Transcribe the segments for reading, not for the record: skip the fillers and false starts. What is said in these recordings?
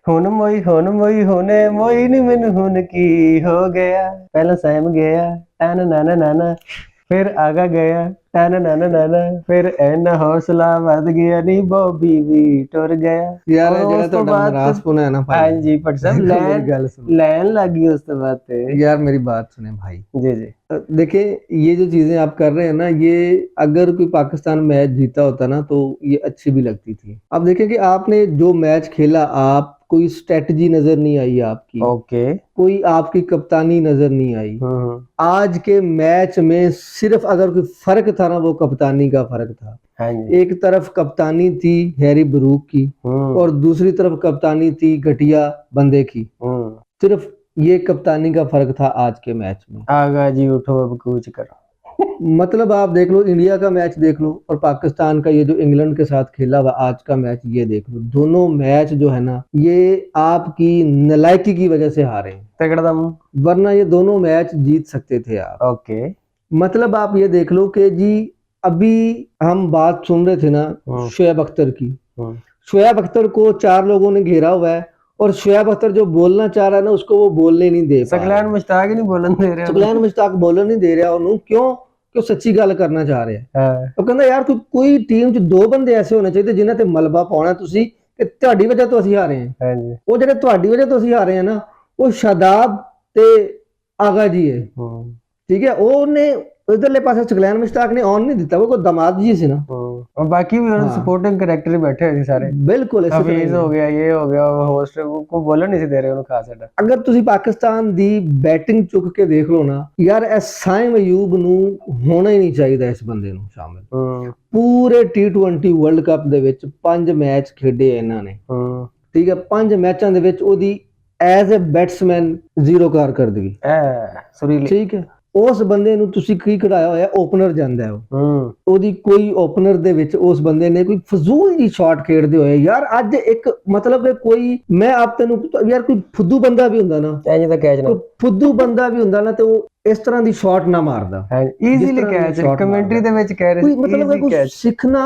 ਹੁਣ ਮੋਈ ਮੋਈ ਨੀ ਮੈਨੂੰ ਹੁਣ ਕੀ ਹੋ ਗਿਆ। ਪਹਿਲਾਂ ਸਹਿਮ ਗਿਆ ਟਨ ਨਾ ਨਾ ਨਾ, ਫਿਰ ਆਗਾ ਗਿਆ ਟਨ ਨਾ ਨਾ ਨਾ, ਫਿਰ ਇੰਨਾ ਹੌਸਲਾ ਵੱਧ ਗਿਆ ਨੀ ਬੋਬੀ ਵੀ ਟੁਰ ਗਿਆ। ਯਾਰ ਔਰ ਜਿਹੜਾ ਉਸ ਤੋਂ ਤੁਹਾਡਾ ਬਾਅਦ ਮਰਾਸ ਪੁਣਾ ਹੈ ना भाई, ਹਾਂਜੀ ਭੱਟ ਸਾਹਿਬ देखो मेरी ਲੈਣ गल सुनो ਲੈਣ ਲੱਗ ਗਈ ਉਸ ਤੋਂ ਬਾਅਦ ਤੇ। यार, मेरी बात सुने भाई। जी जी देखिए, ये जो चीजें आप कर रहे हैं ना, ये अगर कोई पाकिस्तान मैच जीता होता ना तो ये अच्छी भी लगती थी। अब देखें कि आपने जो मैच खेला, आप कोई स्ट्रेटजी नजर नहीं आई आपकी, ओके कोई आपकी कप्तानी नजर नहीं आई। आज के मैच में सिर्फ अगर कोई फर्क था ना, वो कप्तानी का फर्क था। हाँ जी एक तरफ कप्तानी थी हैरी ब्रूक की और दूसरी तरफ कप्तानी थी घटिया बंदे की। सिर्फ ये कप्तानी का फर्क था आज के मैच में। आगा जी उठो अब कूच करो। मतलब आप देख लो, इंडिया का मैच देख लो और पाकिस्तान का ये जो इंग्लैंड के साथ खेला हुआ आज का मैच ये देख लो। दोनों मैच जो है ना, ये आपकी नालायकी की वजह से हारे हैं, तगड़दम। वरना ये दोनों मैच जीत सकते थे आप। ओके मतलब आप ये देख लो कि जी, अभी हम बात सुन रहे थे ना शोएब अख्तर की। शोएब अख्तर को 4 लोगों ने घेरा हुआ है और शोएब अख्तर जो बोलना चाह रहा है ना, उसको वो बोलने नहीं दे पा सकलैन मुश्ताक ही नहीं बोलन दे रहा। सकलैन मुश्ताक बोलने नहीं दे रहा ਉਹਨੂੰ ਕਿਉਂ ਸੱਚੀ ਗੱਲ ਕਰਨਾ ਚਾਹ ਰਿਹਾ ਹੈ। ਉਹ ਕਹਿੰਦਾ ਯਾਰ ਕੋਈ ਟੀਮ 'ਚ 2 ਬੰਦੇ ਐਸੇ ਹੋਣੇ ਚਾਹੀਦੇ ਜਿਨ੍ਹਾਂ ਤੇ ਮਲਬਾ ਪਾਉਣਾ ਤੁਸੀਂ ਕਿ ਤੁਹਾਡੀ ਵਜ੍ਹਾ ਤੋਂ ਅਸੀਂ ਹਾਰੇ ਹਾਂ। ਹਾਂਜੀ, ਉਹ ਜਿਹੜੇ ਤੁਹਾਡੀ ਵਜ੍ਹਾ ਤੋਂ ਅਸੀਂ ਹਾਰੇ ਹਾਂ ਨਾ, ਉਹ ਸ਼ਾਦਾਬ ਤੇ ਆਗਾ ਜੀ ਹੈ। ਠੀਕ ਹੈ, ਉਹਨੇ इधरले पासे सकलैन मुश्ताक ने ऑन नहीं दिता, वो कोई दामाद जी से ना, और बाकी भी सपोर्टिंग कैरेक्टर ही बैठे हुए सारे। बिल्कुल हफीज हो गया, ये हो गया, होस्ट को बोलने नहीं दे रहे उन्हें खास है। अगर ਤੁਸੀਂ ਪਾਕਿਸਤਾਨ ਦੀ ਬੈਟਿੰਗ ਚੁੱਕ ਕੇ ਦੇਖ ਲਓ ਨਾ ਯਾਰ, ਸਾਇਮ ਅਯੂਬ ਨੂੰ ਹੋਣਾ ਹੀ ਨਹੀਂ ਚਾਹੀਦਾ ਇਸ ਬੰਦੇ ਨੂੰ ਸ਼ਾਮਿਲ। ਪੂਰੇ T20 ਵਰਲਡ ਕੱਪ ਦੇ ਵਿੱਚ 5 ਮੈਚ ਖੇਡੇ ਇਹਨਾਂ ਨੇ। ਠੀਕ ਹੈ, 5 ਮੈਚਾਂ ਦੇ ਵਿੱਚ ਉਹਦੀ ਐਜ਼ ਅ ਬੈਟਸਮੈਨ 0 ਕਾਰਕਰਦਗੀ। ਠੀਕ ਹੈ, ਉਸ ਬੰਦੇ ਨੂੰ ਤੁਸੀਂ ਕੀ ਖੜਾਇਆ ਹੋਇਆ, ਓਪਨਰ ਜਾਂਦਾ ਹੈ ਉਹਦੀ ਕੋਈ ਓਪਨਰ ਦੇ ਵਿੱਚ ਉਸ ਬੰਦੇ ਨੇ ਕੋਈ ਫਜ਼ੂਲ ਜੀ ਸ਼ਾਟ ਖੇਡਦੇ ਹੋਏ। ਯਾਰ ਅੱਜ ਇੱਕ ਮਤਲਬ ਕਿ ਕੋਈ ਮੈਂ ਆਪ ਤੈਨੂੰ ਯਾਰ ਕੋਈ ਫੁੱਦੂ ਬੰਦਾ ਵੀ ਹੁੰਦਾ ਨਾ, ਫੁੱਦੂ ਬੰਦਾ ਵੀ ਹੁੰਦਾ ਨਾ ਤੇ ਉਹ ਇਸ ਤਰ੍ਹਾਂ ਦੀ ਸ਼ਾਟ ਨਾ ਮਾਰਦਾ ਈਜ਼ੀਲੀ ਕੈਚ। ਕਮੈਂਟਰੀ ਦੇ ਵਿੱਚ ਕਹਿ ਰਹੇ ਮਤਲਬ ਕੁਝ ਸਿੱਖਣਾ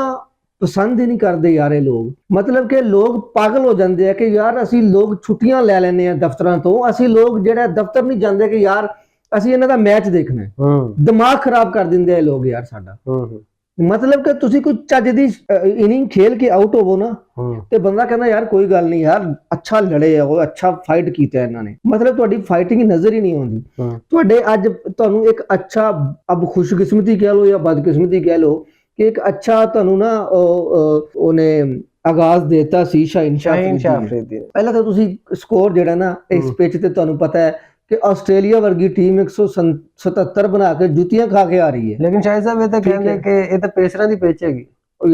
ਪਸੰਦ ਹੀ ਨਹੀਂ ਕਰਦੇ ਯਾਰ ਇਹ ਲੋਕ। ਮਤਲਬ ਕਿ ਲੋਕ ਪਾਗਲ ਹੋ ਜਾਂਦੇ ਆ ਕਿ ਯਾਰ ਅਸੀਂ ਲੋਕ ਛੁੱਟੀਆਂ ਲੈ ਲੈਂਦੇ ਆ ਦਫ਼ਤਰਾਂ ਤੋਂ, ਅਸੀਂ ਲੋਕ ਜਿਹੜਾ ਦਫ਼ਤਰ ਨਹੀਂ ਜਾਂਦੇ ਕਿ ਯਾਰ ਅਸੀਂ ਇਹਨਾਂ ਦਾ ਮੈਚ ਦੇਖਣਾ ਹੈ। ਦਿਮਾਗ ਖਰਾਬ ਕਰ ਦਿੰਦੇ ਆ ਲੋਕ ਯਾਰ ਸਾਡਾ। ਮਤਲਬ ਕਿ ਤੁਸੀਂ ਕੋਈ ਚੱਜ ਦੀ ਇਨਿੰਗ ਖੇਲ ਕੇ ਆਊਟ ਹੋਵੋ ਨਾ ਤੇ ਬੰਦਾ ਕਹਿੰਦਾ ਯਾਰ ਕੋਈ ਗੱਲ ਨਹੀਂ ਯਾਰ, ਅੱਛਾ ਲੜੇ ਆ ਉਹ, ਅੱਛਾ ਫਾਈਟ ਕੀਤਾ ਇਹਨਾਂ ਨੇ। ਮਤਲਬ ਤੁਹਾਡੀ ਫਾਈਟਿੰਗ ਨਜ਼ਰ ਹੀ ਨਹੀਂ ਆਉਂਦੀ ਤੁਹਾਡੇ। ਅੱਜ ਤੁਹਾਨੂੰ ਇੱਕ ਅੱਛਾ ਅਬ ਖੁਸ਼ਕਿਸਮਤੀ ਕਹਿ ਲਓ ਜਾਂ ਬਦਕਿਸਮਤੀ ਕਹਿ ਲਓ ਕਿ ਇੱਕ ਅੱਛਾ ਤੁਹਾਨੂੰ ਨਾ ਉਹਨੇ ਆਗਾਜ਼ ਦੇਤਾ ਸੀ ਸ਼ਾਹੀਨ ਸ਼ਾਹ ਅਫਰੀਦੀ। ਪਹਿਲਾਂ ਤਾਂ ਤੁਸੀਂ ਸਕੋਰ ਜਿਹੜਾ ਨਾ ਇਸ ਪਿੱਚ ਤੇ ਤੁਹਾਨੂੰ ਪਤਾ ਹੈ कि ऑस्ट्रेलिया वर्गी टीम 177 बना के जुतियां खा के आ रही है। लेकिन शायद साहब ये तो कहंदे कि ये तो पेसरां दी पिच हैगी।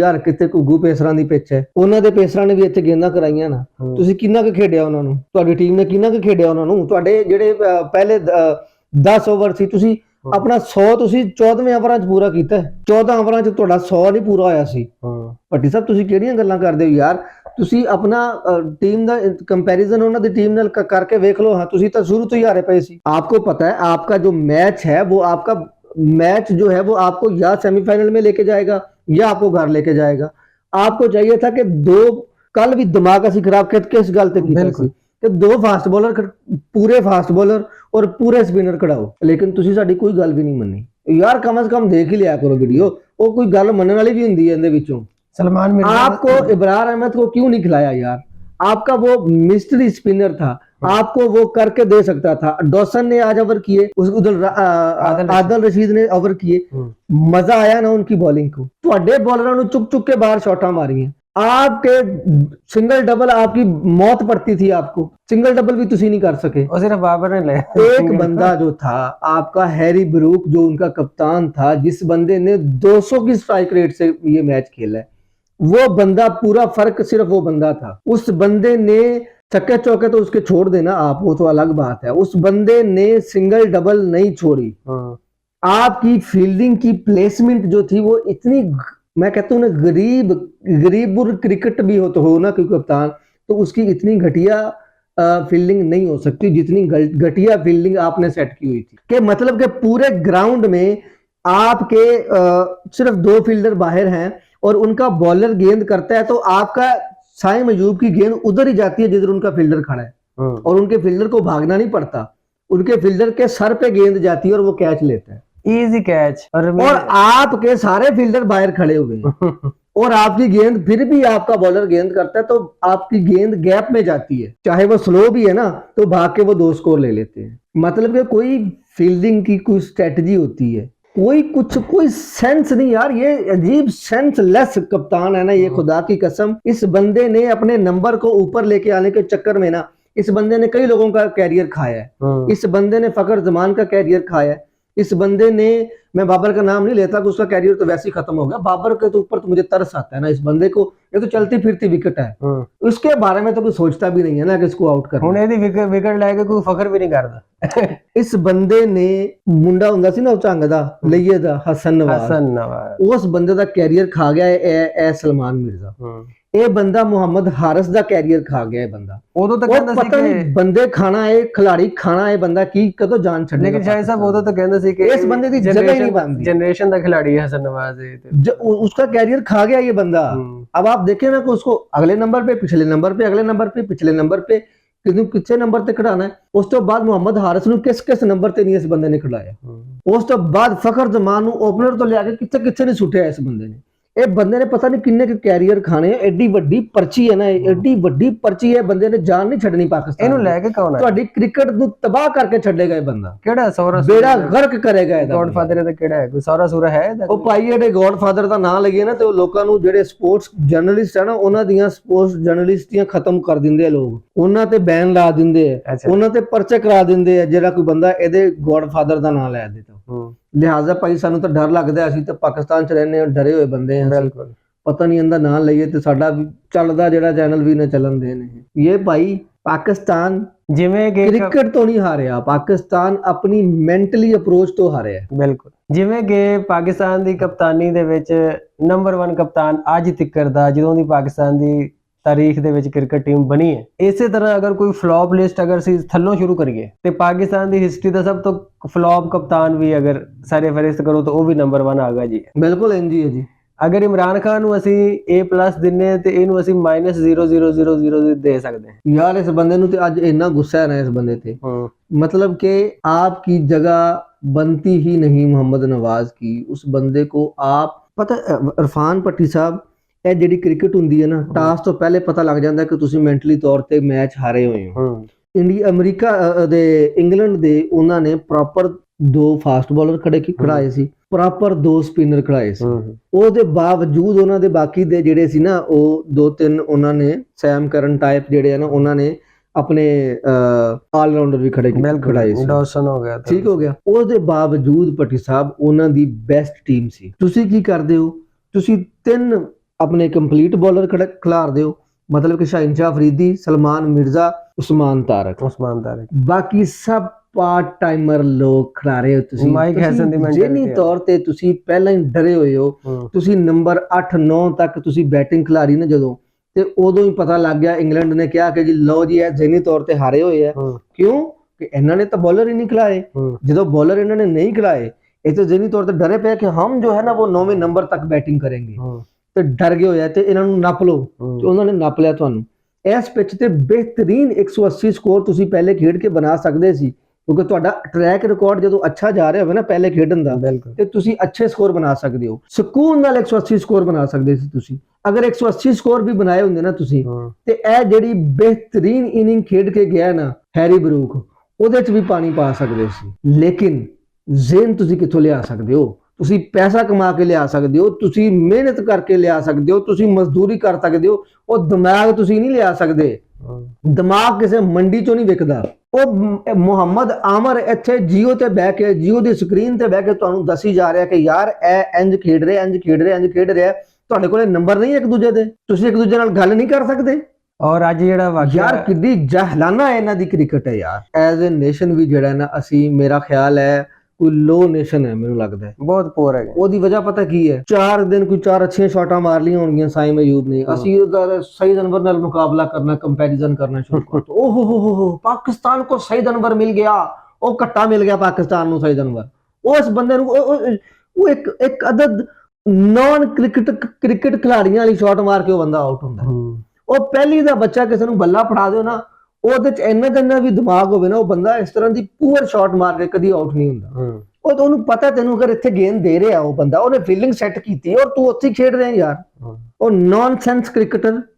यार किते घुग्गू पेसरां दी पिच है, ਉਹਨਾਂ ਦੇ पेसरां ਨੇ ਵੀ ਇੱਥੇ ਗੇਂਦਾਂ ਕਰਾਈਆਂ ਨਾ। ਤੁਸੀਂ ਕਿੰਨਾ ਕੁ ਖੇਡਿਆ ਉਹਨਾਂ ਨੂੰ, ਤੁਹਾਡੀ ਟੀਮ ਨੇ ਕਿੰਨਾ ਕੁ ਖੇਡਿਆ ਉਹਨਾਂ ਨੂੰ? ਤੁਹਾਡੇ ਜਿਹੜੇ ਪਹਿਲੇ 10 ਓਵਰ ਸੀ, ਤੁਸੀਂ ਆਪਣਾ 100 ਤੁਸੀਂ 14ਵੇਂ ਓਵਰਾਂ 'ਚ ਪੂਰਾ ਕੀਤਾ। 14 ਓਵਰਾਂ 'ਚ ਤੁਹਾਡਾ 100 ਨਹੀਂ ਪੂਰਾ ਹੋਇਆ ਸੀ। ਭੱਟੀ ਸਾਹਿਬ ਤੁਸੀਂ ਕਿਹੜੀਆਂ ਗੱਲਾਂ ਕਰਦੇ ਹੋ ਯਾਰ? ਤੁਸੀਂ ਆਪਣਾ टीम ਦਾ कंपैरिजन ਉਹਨਾਂ ਦੀ टीम ਨਾਲ करके देख लो। हाँ, ਤੁਸੀਂ ਤਾਂ शुरू ਤੋਂ ही हारे पे सी। आपको पता है आपका जो मैच है वो आपका मैच जो है वो आपको या सेमीफाइनल में लेके जाएगा या आपको घर लेके जाएगा। आपको चाहिए था कि कल भी दिमाग ਅਸੀਂ खराब किस गल ਤੇ ਕੀਤਾ ਸੀ ਕਿ 2 फास्ट बॉलर, पूरे फास्ट बॉलर और पूरे स्पिनर खड़ाओ, लेकिन ਤੁਸੀਂ ਸਾਡੀ ਕੋਈ ਗੱਲ ਵੀ ਨਹੀਂ ਮੰਨੀ यार। कम से कम देख ही लिया करो वीडियो, ਉਹ ਕੋਈ ਗੱਲ ਮੰਨਣ ਵਾਲੀ ਵੀ ਹੁੰਦੀ ਹੈ ਇਹਦੇ ਵਿੱਚੋਂ। सलमान मिर्जा आपको इब्रार अहमद को क्यों नहीं खिलाया यार? आपका वो मिस्ट्री स्पिनर था, आपको वो करके दे सकता था। डॉसन ने आज ओवर किए, उधर आदिल रशीद ने ओवर किए, मजा आया ना उनकी बॉलिंग को। ਤੁਹਾਡੇ ਬॉलਰਾਂ ਨੂੰ चुक चुक के बाहर शॉटां मारियां। आपके सिंगल डबल आपकी मौत पड़ती थी, आपको सिंगल डबल भी तुसी नहीं कर सके। और सिर्फ बाबर ने ले एक बंदा जो था आपका हैरी ब्रूक, जो उनका कप्तान था, जिस बंदे ने 200 की स्ट्राइक रेट से ये मैच खेला है, वो बंदा पूरा फर्क सिर्फ वो बंदा था। उस बंदे ने छक्के चौके तो उसके छोड़ देना आप, वो तो अलग बात है। उस बंदे ने सिंगल डबल नहीं छोड़ी। आपकी फील्डिंग की प्लेसमेंट जो थी वो इतनी, मैं कहता हूँ ना, गरीब क्रिकेट भी हो ना कोई कप्तान, तो उसकी इतनी घटिया फील्डिंग नहीं हो सकती जितनी घटिया फील्डिंग आपने सेट की हुई थी। कि मतलब कि पूरे ग्राउंड में आपके सिर्फ 2 फील्डर बाहर हैं और उनका बॉलर गेंद करता है तो आपका साइम अयूब की गेंद उधर ही जाती है जिधर उनका फील्डर खड़ा है, और उनके फील्डर को भागना नहीं पड़ता, उनके फील्डर के सर पे गेंद जाती है और वो कैच लेता है, इजी कैच। और आपके सारे फील्डर बाहर खड़े हुए हैं और आपकी गेंद, फिर भी आपका बॉलर गेंद करता है तो आपकी गेंद गैप में जाती है, चाहे वो स्लो भी है ना तो भाग के वो 2 स्कोर ले लेते हैं। मतलब कि कोई फील्डिंग की कोई स्ट्रेटजी होती है, कोई सेंस नहीं यार, ये अजीब सेंसलेस कप्तान है ना ये, खुदा की कसम। इस बंदे ने अपने नंबर को ऊपर लेके आने के चक्कर में ना, इस बंदे ने कई लोगों का कैरियर खाया है, इस बंदे ने फखर जमान का कैरियर खाया है, इस बंदे ने, मैं बाबर का नाम नहीं लेता कि उसका कैरियर तो वैसे ही खत्म हो गया, बाबर के तो ऊपर तो मुझे तरस आता है ना इस बंदे को, ये तो चलती फिरती विकेट है, उसके बारे में तो कोई सोचता भी नहीं है ना कि इसको आउट करना। हुण ਇਹਦੀ ਵਿਕਟ ਲੈ ਕੇ ਕੋਈ ਫਖਰ ਵੀ ਨਹੀਂ ਕਰਦਾ। इस बंदे ने मुंडा ਹੁੰਦਾ ਸੀ ਨਾ ਉਹ ਝੰਗ ਦਾ ਲਈਏ ਦਾ ਹਸਨ ਨਵਾਜ਼, ਉਸ ਬੰਦੇ ਦਾ ਕੈਰੀਅਰ ਖਾ ਗਿਆ ਇਹ ਸਲਮਾਨ ਮਿਰਜ਼ਾ, ਇਹ ਬੰਦਾ ਮੁਹੰਮਦ ਹਾਰਿਸ ਦਾ ਕੈਰੀਅਰ ਖਾ ਗਿਆ ਇਹ ਬੰਦਾ। ਉਦੋਂ ਤਾਂ ਕਹਿੰਦਾ ਸੀ ਕਿ ਬੰਦੇ ਖਾਣਾ ਹੈ, ਖਿਲਾੜੀ ਖਾਣਾ ਹੈ, ਬੰਦਾ ਕੀ ਕਦੋਂ ਜਾਨ ਛੱਡੇਗਾ। ਲੇਕਿਨ ਸ਼ਾਹਿਦ ਸਾਹਿਬ ਉਦੋਂ ਤਾਂ ਕਹਿੰਦਾ ਸੀ ਕਿ ਇਸ ਬੰਦੇ ਦੀ ਜਗ੍ਹਾ ਹੀ ਨਹੀਂ ਬਣਦੀ, जनरेशन ਦਾ खिलाड़ी है हसन नवाज, उसका कैरियर खा गया ये बंदा। अब आप देखें ना कि उसको अगले नंबर पे, पिछले नंबर पे, अगले नंबर पे, पिछले नंबर पे, कितने नंबर ते खिडाना है। उस तो बाद मुहम्मद हारिस ਨੂੰ किस नंबर ਤੇ ਨਹੀਂ ਇਸ ਬੰਦੇ ਨੇ ਖਿਡਾਇਆ। ਉਸ ਤੋਂ ਬਾਅਦ ਫਖਰ ਜ਼ਮਾਨ ਨੂੰ ਓਪਨਰ ਤੋਂ ਲਿਆ ਕੇ ਕਿੱਥੇ ਨਹੀਂ ਸੁੱਟਿਆ ਇਸ ਬੰਦੇ ਨੇ। ਇਹ ਬੰਦੇ ਨੇ ਪਤਾ ਨਹੀਂ ਕਿੰਨੇ ਕੁ ਕੈਰੀਅਰ ਖਾਣੇ। ਐਡੀ ਵੱਡੀ ਪਰਚੀ ਹੈ ਨਾ, ਐਡੀ ਵੱਡੀ ਪਰਚੀ ਹੈ, ਬੰਦੇ ਨੇ ਜਾਨ ਨਹੀਂ ਛੱਡਣੀ ਪਾਕਿਸਤਾਨ। ਇਹਨੂੰ ਲੈ ਕੇ ਕੌਣ ਹੈ? ਤੁਹਾਡੀ ਕ੍ਰਿਕਟ ਨੂੰ ਤਬਾਹ ਕਰਕੇ ਛੱਡੇਗਾ ਇਹ ਬੰਦਾ। ਕਿਹੜਾ ਸੌਰਾ ਬੇੜਾ ਗਰਕ ਕਰੇਗਾ ਇਹਦਾ। ਗੋਡਫਾਦਰ ਦਾ ਕਿਹੜਾ ਹੈ? ਕੋਈ ਸੌਰਾ ਸੂਰਾ ਹੈ ਇਹਦਾ? ਉਹ ਭਾਈ ਇਹਦੇ ਗੋਡਫਾਦਰ ਦਾ ਨਾਂ ਲਈਏ ਨਾ ਤੇ ਉਹ ਲੋਕਾਂ ਨੂੰ, ਜਿਹੜੇ ਸਪੋਰਟਸ ਜਰਨਲਿਸਟ ਹੈ ਨਾ, ਉਹਨਾਂ ਦੀਆਂ ਸਪੋਰਟਸ ਜਰਨਲਿਸਟੀਆਂ ਖਤਮ ਕਰ ਦਿੰਦੇ ਆ ਲੋਕ, ਉਹਨਾਂ ਤੇ ਬੈਨ ਲਾ ਦਿੰਦੇ ਆ, ਉਹਨਾਂ ਤੇ ਪਰਚੇ ਕਰਾ ਦਿੰਦੇ ਆ ਜਿਹੜਾ ਕੋਈ ਬੰਦਾ ਇਹਦੇ ਗੋਡਫਾਦਰ ਦਾ ਨਾਂ ਲੈ ਦੇ ਤਾਂ। ਲਿਹਾਜ਼ਾ ਭਾਈ ਸਾਨੂੰ ਤਾਂ ਡਰ ਲੱਗਦਾ, ਅਸੀਂ ਤਾਂ ਪਾਕਿਸਤਾਨ ਚ ਰਹਿੰਦੇ ਹਾਂ, ਡਰੇ ਹੋਏ ਬੰਦੇ ਆ। ਬਿਲਕੁਲ ਪਤਾ ਨਹੀਂ ਇਹਦਾ ਨਾਂ ਲਈਏ ਤੇ ਸਾਡਾ ਵੀ ਚੱਲਦਾ ਜਿਹੜਾ ਚੈਨਲ ਵੀ ਨਾ ਚੱਲਣ ਦੇ ਨੇ। ਇਹ ਭਾਈ ਪਾਕਿਸਤਾਨ ਜਿਵੇਂ ਕਿ ਕ੍ਰਿਕਟ ਤੋਂ ਨਹੀਂ ਹਾਰਿਆ, ਪਾਕਿਸਤਾਨ ਆਪਣੀ ਮੈਂਟਲੀ ਅਪਰੋਚ ਤੋਂ ਹਾਰਿਆ। ਬਿਲਕੁਲ ਜਿਵੇਂ ਕਿ ਪਾਕਿਸਤਾਨ ਦੀ ਕਪਤਾਨੀ ਦੇ ਵਿੱਚ ਨੰਬਰ 1 ਕਪਤਾਨ ਅੱਜ ਤੱਕ ਦਾ, ਜਦੋਂ ਦੀ ਪਾਕਿਸਤਾਨ ਦੀ ਤਾਰੀਖ ਦੇ ਵਿੱਚ ਕ੍ਰਿਕਟ ਟੀਮ ਬਣੀ ਹੈ, ਇਸੇ ਤਰ੍ਹਾਂ ਅਗਰ ਕੋਈ ਫਲॉप ਲਿਸਟ ਅਗਰ ਅਸੀਂ ਥੱਲੋਂ ਸ਼ੁਰੂ ਕਰੀਏ ਤੇ ਪਾਕਿਸਤਾਨ ਦੀ ਹਿਸਟਰੀ ਦਾ ਸਭ ਤੋਂ ਫਲॉप ਕਪਤਾਨ ਵੀ ਅਗਰ ਸਾਰੇ ਫਹਿਰਿਸਤ ਕਰੋ ਤਾਂ ਉਹ ਵੀ ਨੰਬਰ 1 ਆਗਾ ਜੀ। ਬਿਲਕੁਲ ਇੰਜ ਹੀ ਹੈ ਜੀ। ਅਗਰ ਇਮਰਾਨ ਖਾਨ ਨੂੰ ਅਸੀਂ A+ ਦਿੰਨੇ ਤੇ ਇਹਨੂੰ ਅਸੀਂ -0000 ਦੇ ਸਕਦੇ ਹਾਂ। ਯਾਰ ਇਸ ਬੰਦੇ ਨੂੰ ਤੇ ਅੱਜ ਇੰਨਾ ਗੁੱਸਾ ਹੈ ਨਾ ਇਸ ਬੰਦੇ ਤੇ, मतलब कि आपकी जगह बनती ही नहीं मोहम्मद नवाज की। उस बंदे को आप पता, इरफान पट्टी साहब, ਇਹ ਜਿਹੜੀ ਕ੍ਰਿਕਟ ਹੁੰਦੀ ਹੈ ਨਾ, ਟਾਸ ਤੋਂ ਪਹਿਲੇ ਪਤਾ ਲੱਗ ਜਾਂਦਾ ਕਿ ਤੁਸੀਂ ਮੈਂਟਲੀ ਤੌਰ ਤੇ ਮੈਚ ਹਾਰੇ ਹੋਏ ਹੋ। ਅਮਰੀਕਾ ਦੇ, ਇੰਗਲੈਂਡ ਦੇ, ਉਹਨਾਂ ਨੇ ਪ੍ਰੋਪਰ 2 ਫਾਸਟ ਬੋਲਰ ਖੜਾਏ ਸੀ, ਪ੍ਰੋਪਰ 2 ਸਪਿਨਰ ਖੜਾਏ ਸੀ। ਉਹਦੇ ਬਾਵਜੂਦ ਉਹਨਾਂ ਦੇ ਬਾਕੀ ਦੇ ਜਿਹੜੇ ਸੀ ਨਾ, ਉਹ 2-3 ਉਹਨਾਂ ਨੇ ਸੈਮ ਕਰਨ ਟਾਈਪ ਜਿਹੜੇ ਆ ਨਾ, ਉਹਨਾਂ ਨੇ ਆਪਣੇ ਆਲ ਰਾਉਂਡਰ ਵੀ ਖੜਾਏ ਸੀ। ਡਾਸਨ ਹੋ ਗਿਆ, ਠੀਕ ਹੋ ਗਿਆ। ਉਹਦੇ ਬਾਵਜੂਦ ਪੱਟੀ ਸਾਹਿਬ ਉਹਨਾਂ ਦੀ ਬੈਸਟ ਟੀਮ ਸੀ। ਤੁਸੀਂ ਕੀ ਕਰਦੇ ਹੋ? ਤੁਸੀਂ 3 ਆਪਣੇ ਕੰਪਲੀਟ ਬੋਲਰ ਖਿਲਾਰਦੇ ਹੋ, मतलब कि शाहीन शाह अफरीदी, सलमान मिर्जा, उस्मान तारक, बाकी सब पार्ट टाइमर लोग खिलारे हो। ਤੁਸੀਂ ਮਾਈਕ ਹੈਸਨ ਦੀ ਜਿੰਨੀ ਤੌਰ ਤੇ ਤੁਸੀਂ ਪਹਿਲਾਂ ਹੀ ਡਰੇ ਹੋਏ ਹੋ। ਤੁਸੀਂ ਨੰਬਰ 8-9 ਤੱਕ ਤੁਸੀਂ ਬੈਟਿੰਗ ਖਿਲਾਰੀ ਨਾ ਜਦੋਂ, ਤੇ ਉਦੋਂ ਹੀ ਪਤਾ ਲੱਗ ਗਿਆ, ਇੰਗਲੈਂਡ ਨੇ ਕਿਹਾ ਕਿ ਜੀ ਲਓ ਜੀ ਇਹ ਜ਼ਿਹਨੀ ਤੌਰ ਤੇ ਹਾਰੇ ਹੋਏ ਆ। ਕਿਉਂ? ਕਿ ਇਹਨਾਂ ਨੇ ਤਾਂ ਬੋਲਰ ਹੀ ਨਹੀਂ ਖਿਲਾਏ। ਜਦੋਂ ਬੋਲਰ ਇਹਨਾਂ ਨੇ ਨਹੀਂ ਖਿਲਾਏ, ਇਹ ਤਾਂ ਜ਼ਿਹਨੀ ਤੌਰ ਤੇ ਡਰੇ ਪਏ ਕਿ ਹਮ ਜੋ ਹੈ ਨਾ वो 9वें ਨੰਬਰ ਤੱਕ ਬੈਟਿੰਗ करेंगे। ਤੇ ਡਰ ਗਏ ਹੋਇਆ ਤੇ ਇਹਨਾਂ ਨੂੰ ਨੱਪ ਲਓ, ਤੇ ਉਹਨਾਂ ਨੇ ਨੱਪ ਲਿਆ ਤੁਹਾਨੂੰ। ਇਸ ਪਿੱਚ ਤੇ ਬਿਹਤਰੀਨ 180 ਸਕੋਰ ਤੁਸੀਂ ਪਹਿਲੇ ਖੇਡ ਕੇ ਬਣਾ ਸਕਦੇ ਸੀ, ਕਿਉਂਕਿ ਤੁਹਾਡਾ ਟਰੈਕ ਰਿਕਾਰਡ ਜਦੋਂ ਅੱਛਾ ਜਾ ਰਿਹਾ ਹੋਵੇ ਨਾ ਪਹਿਲੇ ਖੇਡਣ ਦਾ, ਤੇ ਤੁਸੀਂ ਅੱਛੇ ਸਕੋਰ ਬਣਾ ਸਕਦੇ ਹੋ। ਸਕੂਨ ਨਾਲ 180 ਸਕੋਰ ਬਣਾ ਸਕਦੇ ਸੀ ਤੁਸੀਂ। ਅਗਰ 180 ਸਕੋਰ ਵੀ ਬਣਾਏ ਹੁੰਦੇ ਨਾ ਤੁਸੀਂ, ਤੇ ਇਹ ਜਿਹੜੀ ਬਿਹਤਰੀਨ ਇਨਿੰਗ ਖੇਡ ਕੇ ਗਿਆ ਨਾ ਹੈਰੀ ਬਰੂਕ, ਉਹਦੇ 'ਚ ਵੀ ਪਾਣੀ ਪਾ ਸਕਦੇ ਸੀ। ਲੇਕਿਨ ਜ਼ੇਨ ਤੁਸੀਂ ਕਿੱਥੋਂ ਲਿਆ ਸਕਦੇ ਹੋ? ਤੁਸੀਂ ਪੈਸਾ ਕਮਾ ਕੇ ਲਿਆ ਸਕਦੇ ਹੋ, ਤੁਸੀਂ ਮਿਹਨਤ ਕਰਕੇ ਲਿਆ ਸਕਦੇ ਹੋ, ਤੁਸੀਂ ਮਜ਼ਦੂਰੀ ਕਰ ਸਕਦੇ ਹੋ। ਉਹ ਦਿਮਾਗ ਤੁਸੀਂ ਨਹੀਂ ਲਿਆ ਸਕਦੇ। ਦਿਮਾਗ ਕਿਸੇ ਮੰਡੀ ਚੋਂ ਨਹੀਂ ਵਿਕਦਾ। ਉਹ ਮੁਹੰਮਦ ਆਮਰ ਇੱਥੇ ਜੀਓ ਤੇ ਬਹਿ ਕੇ, ਜੀਓ ਦੀ ਸਕਰੀਨ ਤੇ ਬਹਿ ਕੇ ਤੁਹਾਨੂੰ ਦੱਸੀ ਜਾ ਰਿਹਾ ਕਿ ਯਾਰ ਇਹ ਇੰਜ ਖੇਡ ਰਿਹਾ, ਇੰਜ ਖੇਡ ਰਿਹਾ, ਇੰਜ ਖੇਡ ਰਿਹਾ। ਤੁਹਾਡੇ ਕੋਲੇ ਨੰਬਰ ਨਹੀਂ ਇੱਕ ਦੂਜੇ ਦੇ, ਤੁਸੀਂ ਇੱਕ ਦੂਜੇ ਨਾਲ ਗੱਲ ਨਹੀਂ ਕਰ ਸਕਦੇ। ਔਰ ਅੱਜ ਜਿਹੜਾ ਵਾਕਿਆ ਯਾਰ ਕਿੱਡੀ ਜਹਲਾਨਾ ਇਹਨਾਂ ਦੀ ਕ੍ਰਿਕਟ ਹੈ ਯਾਰ। ਐਜ਼ ਅ ਨੇਸ਼ਨ ਵੀ ਜਿਹੜਾ ਨਾ, ਅਸੀਂ, ਮੇਰਾ ਖਿਆਲ ਹੈ ਕੋਈ ਲੋ ਨੇਸ਼ਨ ਹੈ, ਮੈਨੂੰ ਲੱਗਦਾ ਹੈ ਬਹੁਤ ਪੂਰ ਹੈ। ਉਹਦੀ ਵਜ੍ਹਾ ਪਤਾ ਕੀ ਹੈ? 4 ਦਿਨ ਕੋਈ 4 ਅੱਛੀਆਂ ਸ਼ਾਟਾਂ ਮਾਰ ਲਈਆਂ ਹੋਣਗੀਆਂ ਸਾਈਮ ਅਯੂਬ ਨੇ, ਅਸੀਂ ਉਹਦਾ ਸਈਦ ਅਨਵਰ ਨਾਲ ਮੁਕਾਬਲਾ ਕਰਨਾ, ਕੰਪੈਰੀਜ਼ਨ ਕਰਨਾ ਸ਼ੁਰੂ ਕਰ ਦਿੱਤਾ। ਓਹ ਹੋ ਪਾਕਿस्तान को सईद अनवर मिल गया, ਉਹ ਘੱਟਾ ਮਿਲ ਗਿਆ ਪਾਕਿस्तान ਨੂੰ ਸਈਦ ਅਨਵਰ। ਉਸ ਬੰਦੇ ਨੂੰ ਉਹ ਇੱਕ ਅਦਦ ਨਾਨ ਕ੍ਰਿਕਟ ਖਿਲਾੜੀਆਂ ਵਾਲੀ ਸ਼ਾਟ ਮਾਰ ਕੇ ਉਹ ਬੰਦਾ ਆਊਟ ਹੁੰਦਾ। ਉਹ ਪਹਿਲੀ ਦਾ ਬੱਚਾ ਕਿਸੇ ਨੂੰ ਬੱਲਾ ਫੜਾ ਦਿਓ ਨਾ, ਉਹਦੇ ਚ ਇੰਨਾ ਵੀ ਦਿਮਾਗ ਹੋਵੇ ਨਾ, ਉਹ ਬੰਦਾ ਇਸ ਤਰ੍ਹਾਂ ਦੀ ਪੂਅਰ ਸ਼ਾਟ ਮਾਰ ਕੇ ਕਦੀ ਆਊਟ ਨਹੀਂ ਹੁੰਦਾ। ਉਹ ਤਾਂ ਉਹਨੂੰ ਪਤਾ ਤੈਨੂੰ ਅਗਰ ਇੱਥੇ ਗੇਂਦ ਦੇ ਰਿਹਾ ਉਹ ਬੰਦਾ, ਉਹਨੇ ਫੀਲਿੰਗ ਸੈੱਟ ਕੀਤੀ ਔਰ ਤੂੰ ਉੱਥੇ ਖੇਡ ਰਿਹਾ ਯਾਰ। ਉਹ ਨੌਨਸੈਂਸ ਕ੍ਰਿਕਟਰ